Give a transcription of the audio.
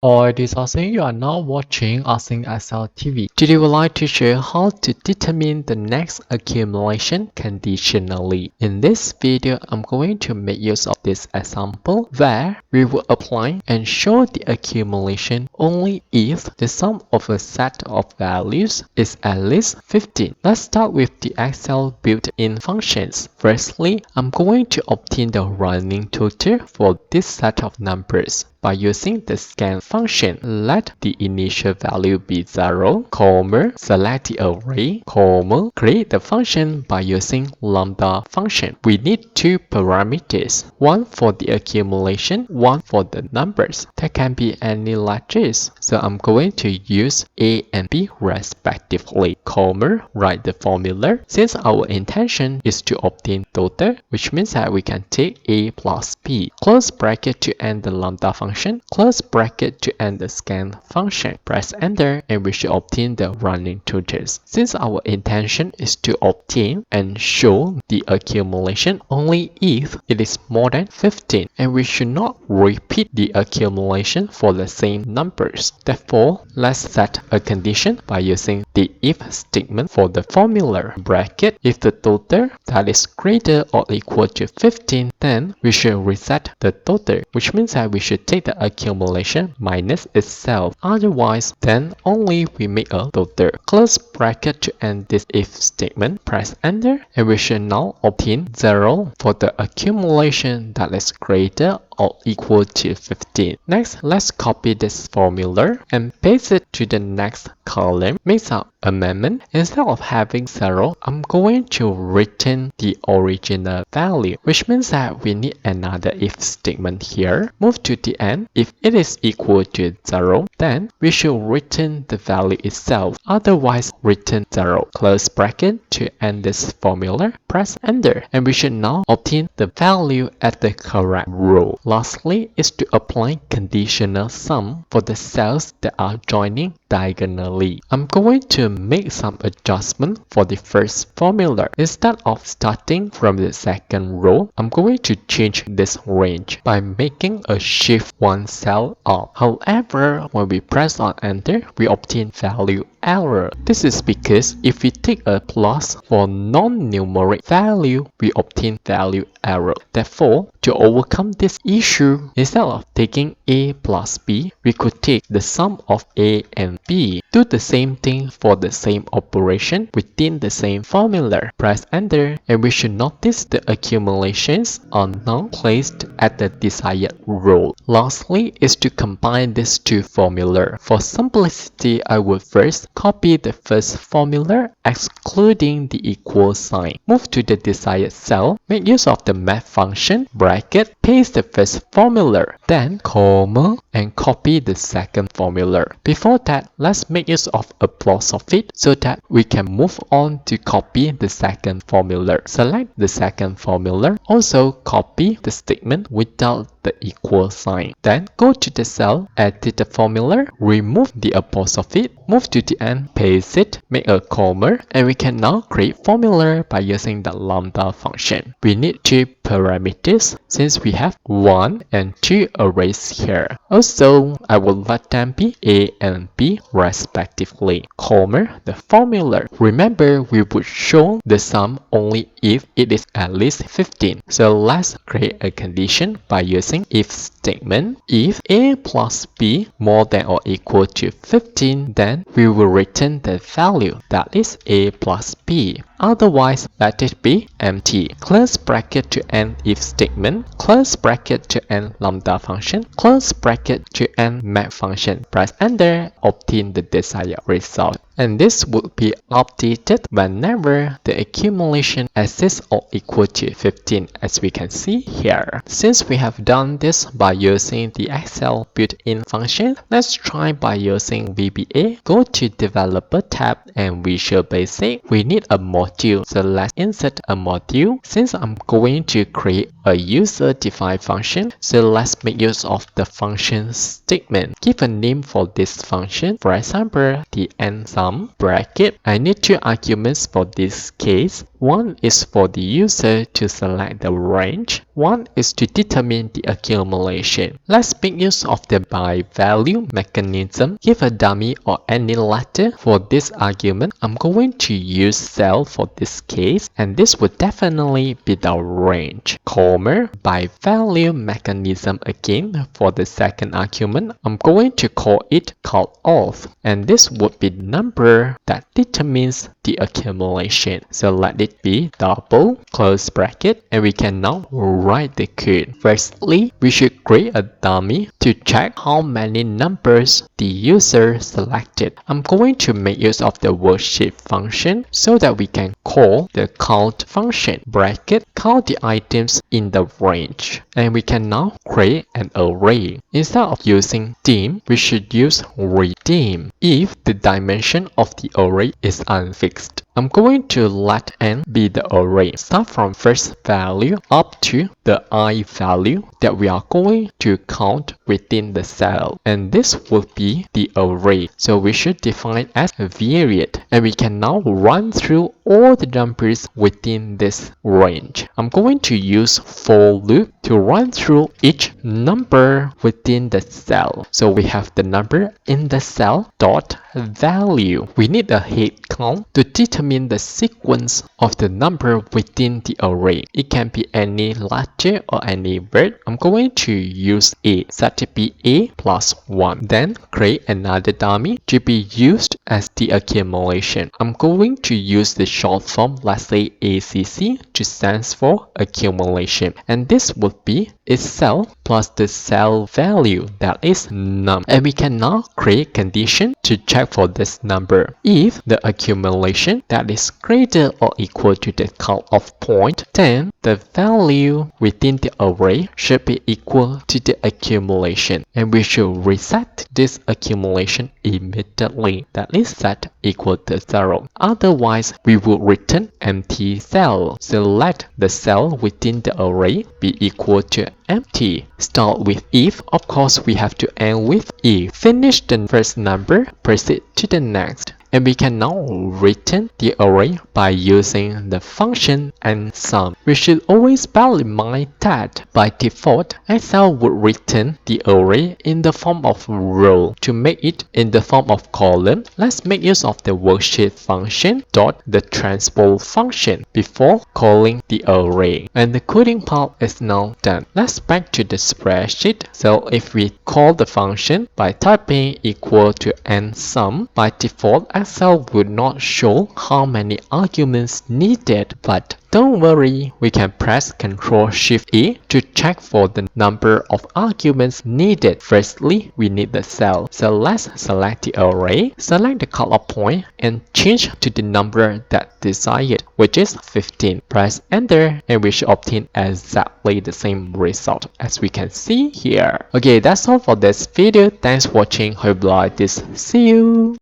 Or this AhSing, you are now watching AhSingNSUM TV. Today we would like to show you how to determine the next accumulation conditionally. In this video, I'm going to make use of this example where we will apply and show the accumulation only if the sum of a set of values is at least 15. Let's start with the Excel built-in functions. Firstly, I'm going to obtain the running total for this set of numbers. By using the scan function, let the initial value be 0, select the array, create the function by using lambda function. We need two parameters, one for the accumulation, one for the numbers. There can be any like this. So I'm going to use A and B respectively, write the formula. Since our intention is to obtain total, which means that we can take A plus B, close bracket to end the lambda function, close bracket to end the scan function. Press enter and we should obtain the running totals. Since our intention is to obtain and show the accumulation only if it is more than 15, and we should not repeat the accumulation for the same numbers. Therefore, let's set a condition by using the if statement for the formula. Bracket, if the total that is greater or equal to 15, then we should reset the total, which means that we should take the accumulation minus itself. Otherwise, then only we make a total. Close bracket to end this if statement. Press enter and we should now obtain 0 for the accumulation that is greater or equal to 15. Next, let's copy this formula and paste it to the next column. Make some amendment. Instead of having 0, I'm going to return the original value, which means that we need another if statement here. Move to the end. If it is equal to 0, then we should return the value itself. Otherwise, return 0. Close bracket to end this formula. Press enter and we should now obtain the value at the correct row. Lastly is to apply conditional sum for the cells that are joining diagonally. I'm going to make some adjustment for the first formula. Instead of starting from the second row, I'm going to change this range by making a shift one cell up. However, when we press on enter, we obtain value error. This is because if we take a plus for non-numeric value, we obtain value error. Therefore, to overcome this issue, instead of taking A plus B, we could take the sum of A and B. Do the same thing for the same operation within the same formula. Press enter and we should notice the accumulations are now placed at the desired row. Lastly is to combine these two formulas. For simplicity, I will first copy the first formula excluding the equal sign. Move to the desired cell, make use of the map function, bracket, paste the first formula, then comma, and copy the second formula. Before that, let's make use of apostrophe so that we can move on to copy the second formula. Select the second formula, also copy the statement without the equal sign. Then go to the cell, edit the formula, remove the apostrophe, move to the end, paste it, make a comma, and we can now create formula by using the lambda function. We need two parameters since we have 1 and 2 arrays here. Also, I will let them be A and B respectively, comma, the formula. Remember, we would show the sum only if it is at least 15. So let's create a condition by using if statement. If A plus B more than or equal to 15, then we will return the value that is A plus B. Otherwise, let it be empty. Close bracket to end if statement, close bracket to end lambda function, close bracket to end map function. Press enter, obtain the desired result. And this would be updated whenever the accumulation exists or equal to 15, as we can see here. Since we have done this by using the Excel built-in function, let's try by using VBA. Go to Developer tab and Visual Basic. We need a module, so let's insert a module. Since I'm going to create a user-defined function, so let's make use of the function statement. Give a name for this function, for example, the AhSingNSUM bracket. I need two arguments for this case. One is for the user to select the range. One is to determine the accumulation. Let's make use of the by value mechanism. Give a dummy or any letter for this argument. I'm going to use cell for this case, and this would definitely be the range, comma, by value mechanism again. For the second argument, I'm going to call it call auth, and this would be the number that determines the accumulation. So let it be double close bracket, and we can now write the code. Firstly, we should create a dummy to check how many numbers the user selected. I'm going to make use of the worksheet function so that we can call the count function. Bracket, count the items in the range, and we can now create an array. Instead of using dim, we should use redeem if the dimension of the array is unfixed. I'm going to let n be the array. Start from first value up to the I value that we are going to count within the cell, and this will be the array. So we should define as a variable, and we can now run through all the numbers within this range. I'm going to use for loop to run through each number within the cell. So we have the number in the cell dot value. We need a head count to determine the sequence of the number within the array. It can be any letter or any word. I'm going to use A, set it be A plus 1. Then create another dummy to be used as the accumulation. I'm going to use the short form, let's say ACC, to stand for accumulation, and this would be itself plus the cell value, that is num. And we can now create condition to check for this number. If the accumulation that is greater or equal to the count of point, then the value within the array should be equal to the accumulation, and we should reset this accumulation immediately, that is set equal to 0. Otherwise, we will return empty cell. So let the cell within the array be equal to empty. Start with if. Of course, we have to end with if. Finish the first number, proceed to the next. And we can now return the array by using the function AhSingNSUM. We should always bear in mind that by default, Excel would return the array in the form of row. To make it in the form of column, let's make use of the worksheet function dot the transpose function before calling the array. And the coding part is now done. Let's back to the spreadsheet. So if we call the function by typing equal to AhSingNSUM, by default Excel would not show how many arguments needed, but don't worry, we can press Ctrl+Shift+A to check for the number of arguments needed. Firstly, we need the cell. So let's select the array, select the cutoff point, and change to the number that desired, which is 15. Press enter, and we should obtain exactly the same result as we can see here. Okay, that's all for this video. Thanks for watching. Hope you like this. See you.